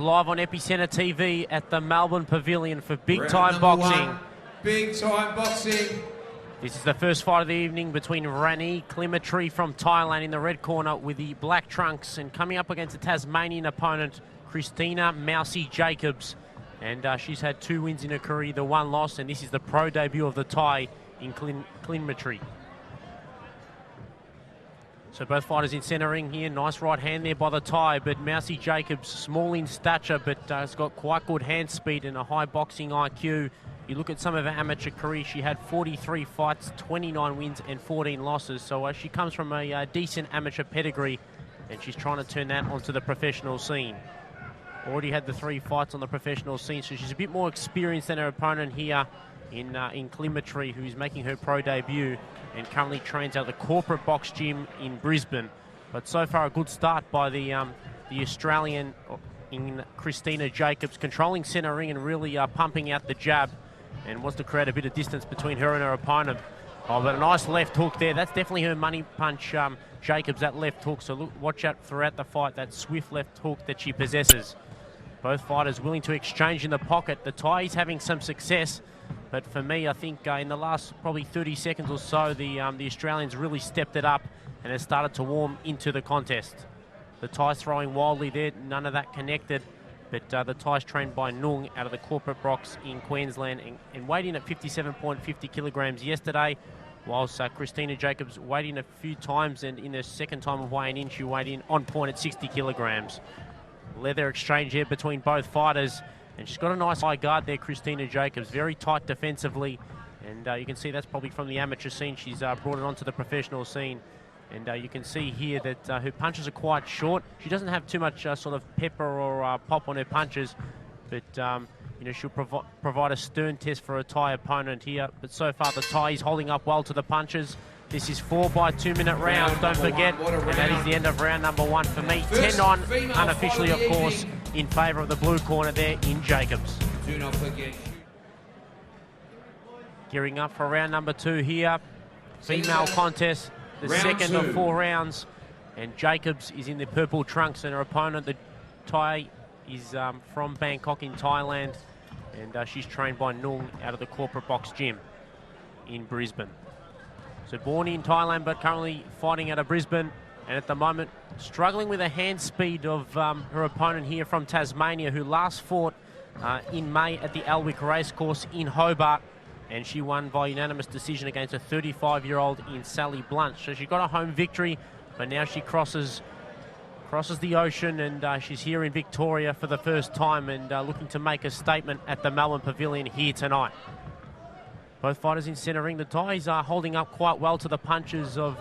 Live on Epicenter TV at the Melbourne Pavilion for Big Time Boxing. Big Time Boxing. This is the first fight of the evening between Ranee Klinratree from Thailand in the red corner with the black trunks, and coming up against a Tasmanian opponent, Krystina Mousy Jacobs. And she's had 2 wins in her career, the 1 loss, and this is the pro debut of the Thai in Klinratree. So both fighters in centre ring here. Nice right hand there by the Thai, but Mousy Jacobs, small in stature, but has got quite good hand speed and a high boxing IQ. You look at some of her amateur career, she had 43 fights, 29 wins and 14 losses. So she comes from a decent amateur pedigree, and she's trying to turn that onto the professional scene. Already had the 3 fights on the professional scene, so she's a bit more experienced than her opponent here in Klinratree, who's making her pro debut and currently trains at the corporate box gym in Brisbane. But so far a good start by the Australian in Krystina Jacobs, controlling centre ring and really pumping out the jab, and wants to create a bit of distance between her and her opponent. Oh, but a nice left hook there. That's definitely her money punch, Jacobs, that left hook. So look, watch out throughout the fight, that swift left hook that she possesses. Both fighters willing to exchange in the pocket. The Thai is having some success, but for me, I think in the last probably 30 seconds or so, the Australians really stepped it up and has started to warm into the contest. The Thai's throwing wildly there, none of that connected, but the Thai's trained by Nung out of the corporate box in Queensland and weighed in at 57.50 kilograms yesterday, whilst Krystina Jacobs weighed in a few times, and in her second time of weighing in, she weighed in on point at 60 kilograms. Leather exchange here between both fighters, and she's got a nice high guard there, Krystina Jacobs, very tight defensively, and you can see that's probably from the amateur scene. She's brought it onto the professional scene, and you can see here that her punches are quite short. She doesn't have too much sort of pepper or pop on her punches, but you know, she'll provide a stern test for a Thai opponent here. But so far the Thai is holding up well to the punches. This is 4 by 2-minute rounds, don't forget, and that is the end of round number 1 for me. 10-9, unofficially, of course, in favour of the blue corner there in Jacobs. Do not forget. Gearing up for round number 2 here. Female contest, the second of 4 rounds, and Jacobs is in the purple trunks, and her opponent, the Thai, is from Bangkok in Thailand, and she's trained by Nung out of the corporate box gym in Brisbane. So born in Thailand, but currently fighting out of Brisbane, and at the moment struggling with the hand speed of her opponent here from Tasmania, who last fought in May at the Alwick Racecourse in Hobart, and she won by unanimous decision against a 35-year-old in Sally Blunt. So she got a home victory, but now she crosses the ocean, and she's here in Victoria for the first time, and looking to make a statement at the Melbourne Pavilion here tonight. Both fighters in centre ring. The Thais are holding up quite well to the punches of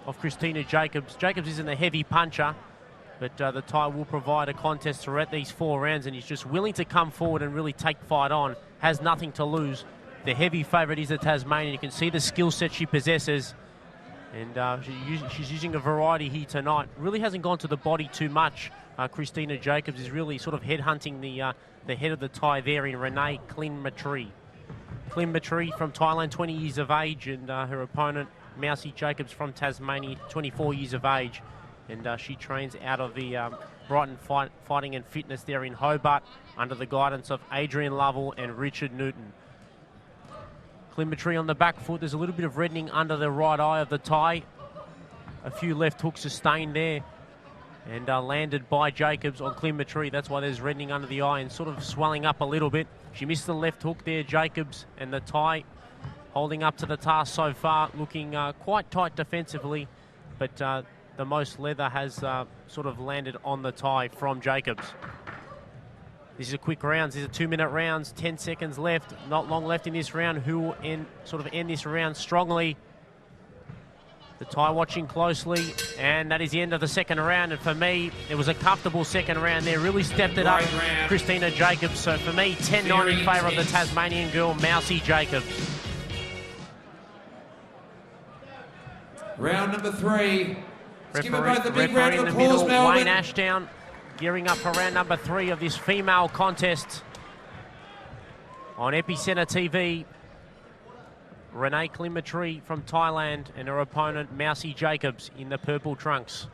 Krystina Jacobs. Jacobs isn't a heavy puncher, but the Thai will provide a contest throughout these 4 rounds, and he's just willing to come forward and really take the fight on. Has nothing to lose. The heavy favourite is the Tasmanian. You can see the skill set she possesses, and she's using a variety here tonight. Really hasn't gone to the body too much. Krystina Jacobs is really sort of headhunting the head of the Thai there in Ranee Klinratree. Klinratree from Thailand, 20 years of age, and her opponent, Mousy Jacobs from Tasmania, 24 years of age, and she trains out of the Brighton Fighting and Fitness there in Hobart under the guidance of Adrian Lovell and Richard Newton. Klinratree on the back foot. There's a little bit of reddening under the right eye of the Thai. A few left hooks sustained there, and landed by Jacobs on Klinratree. That's why there's reddening under the eye and sort of swelling up a little bit. She missed the left hook there, Jacobs, and the Thai holding up to the task so far, looking quite tight defensively, but the most leather has sort of landed on the Thai from Jacobs. This is a quick round. These are 2-minute rounds, 10 seconds left. Not long left in this round. Who will end this round strongly? The Thai watching closely, and that is the end of the second round. And for me, it was a comfortable second round there. Really stepped it up, Krystina Jacobs. So for me, 10-9 in favour of the Tasmanian girl, Mousy Jacobs. Round number 3. Let's give it both a big Referee round in of the applause, middle, Melbourne. Wayne Ashdown, gearing up for round number 3 of this female contest on Epicenter TV. Ranee Klinratree from Thailand and her opponent Mousy Jacobs in the purple trunks.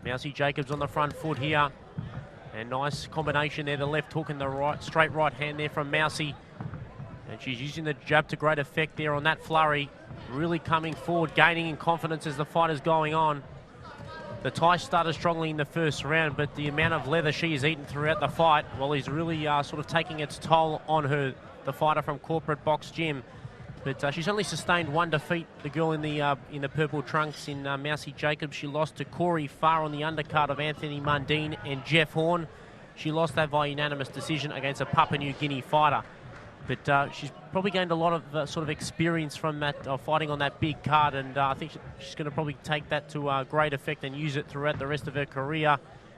Mousy Jacobs on the front foot here, And nice combination there, the left hook and the right, straight right hand there from Mousey. And she's using the jab to great effect there on that flurry. Really coming forward, gaining in confidence as the fight is going on. The Thai started strongly in the first round, but the amount of leather she has eaten throughout the fight, well, is really sort of taking its toll on her, the fighter from Corporate Box Gym. But she's only sustained one defeat, the girl in the purple trunks in Mousey Jacobs. She lost to Corey Farr on the undercard of Anthony Mundine and Jeff Horn. She lost that by unanimous decision against a Papua New Guinea fighter. But she's probably gained a lot of sort of experience from that fighting on that big card, and I think she's going to probably take that to great effect and use it throughout the rest of her career.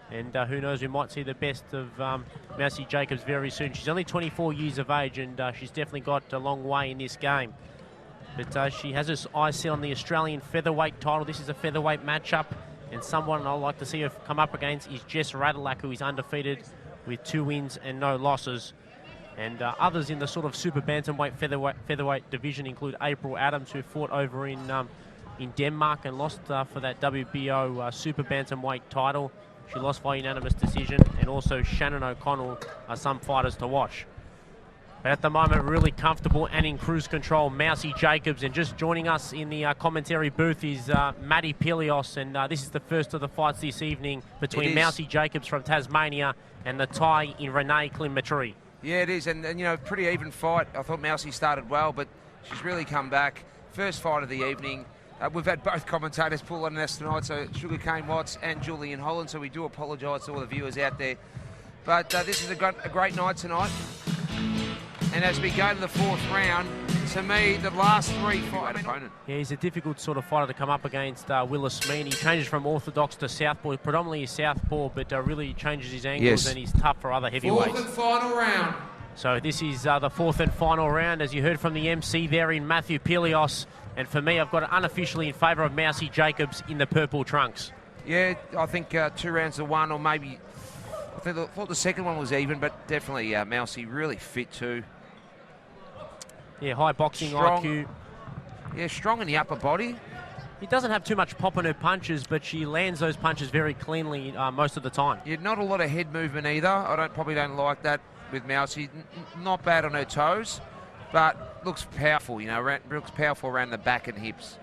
And who knows, we might see the best of Mousey Jacobs very soon. She's only 24 years of age, and she's definitely got a long way in this game. But she has her eyes set on the Australian featherweight title. This is a featherweight matchup, and someone I'd like to see her come up against is Jess Radilak, who is undefeated with 2 wins and no losses. And others in the sort of super bantamweight featherweight division include April Adams, who fought over in Denmark and lost for that WBO super bantamweight title. She lost by unanimous decision, and also Shannon O'Connell are some fighters to watch. But at the moment, really comfortable and in cruise control, Mousey Jacobs. And just joining us in the commentary booth is Matty Pilios, and this is the first of the fights this evening between Mousey Jacobs from Tasmania and the Thai in Ranee Klinratree. Yeah, it is, and you know, pretty even fight. I thought Mousey started well, but she's really come back. First fight of the evening. We've had both commentators pull on us tonight, so Sugarcane Watts and Julian Holland, so we do apologise to all the viewers out there. But this is a great night tonight. And as we go to the 4th round, to me, the last 3 fight opponent. Yeah, he's a difficult sort of fighter to come up against, Willis Mean. He changes from orthodox to southpaw, predominantly a southpaw, but really changes his angles, and he's tough for other heavyweights. 4th and final round. So this is the 4th and final round, as you heard from the MC there in Matthew Pilios. And for me, I've got it unofficially in favour of Mousey Jacobs in the purple trunks. Yeah, I think 2 rounds to 1, or maybe, I thought the second one was even, but definitely Mousey really fit too. Yeah, high boxing strong, IQ. Yeah, strong in the upper body. He doesn't have too much pop on her punches, but she lands those punches very cleanly most of the time. Yeah, not a lot of head movement either. I probably don't like that with Mousey. Not bad on her toes, but looks powerful, you know, looks powerful around the back and hips.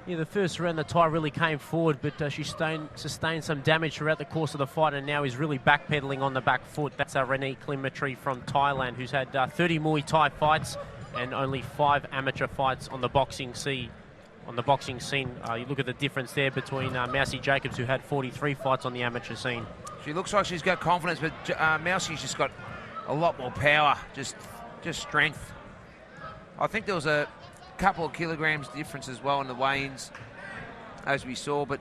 Yeah, the first round, the Thai really came forward, but she sustained some damage throughout the course of the fight, and now is really backpedaling on the back foot. That's Ranee Klinratree from Thailand, who's had 30 Muay Thai fights and only 5 amateur fights on the boxing scene. You look at the difference there between Mousey Jacobs, who had 43 fights on the amateur scene. She looks like she's got confidence, but Mousey's just got a lot more power, just strength. I think there was a couple of kilograms difference as well in the weigh-ins, as we saw, but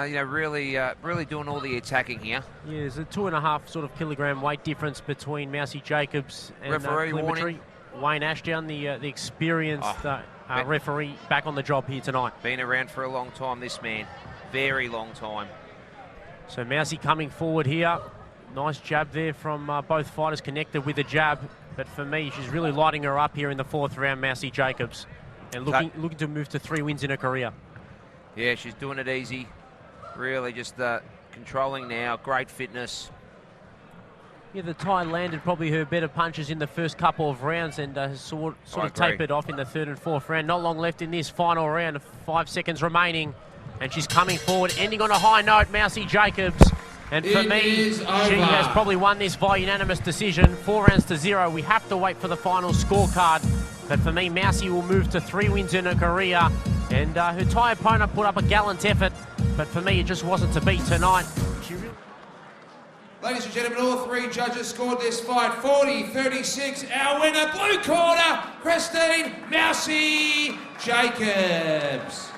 you know, really doing all the attacking here. Yeah, there's a 2.5 sort of kilogram weight difference between Mousey Jacobs and Klinratree. Wayne Ashdown, the experienced referee, back on the job here tonight. Been around for a long time, this man. Very long time. So Mousey coming forward here. Nice jab there from both fighters, connected with a jab. But for me, she's really lighting her up here in the 4th round, Mousey Jacobs. And looking to move to 3 wins in her career. Yeah, she's doing it easy. Really just controlling now. Great fitness. Yeah, the Thai landed probably her better punches in the first couple of rounds, and sort of tapered off in the 3rd and 4th round. Not long left in this final round, 5 seconds remaining. And she's coming forward, ending on a high note, Mousey Jacobs. And for me, she has probably won this by unanimous decision, 4 rounds to 0. We have to wait for the final scorecard. But for me, Mousey will move to 3 wins in her career. And her Thai opponent put up a gallant effort. But for me, it just wasn't to be tonight. Ladies and gentlemen, all 3 judges scored this fight 40-36. Our winner, blue corner, Krystina Mousey Jacobs.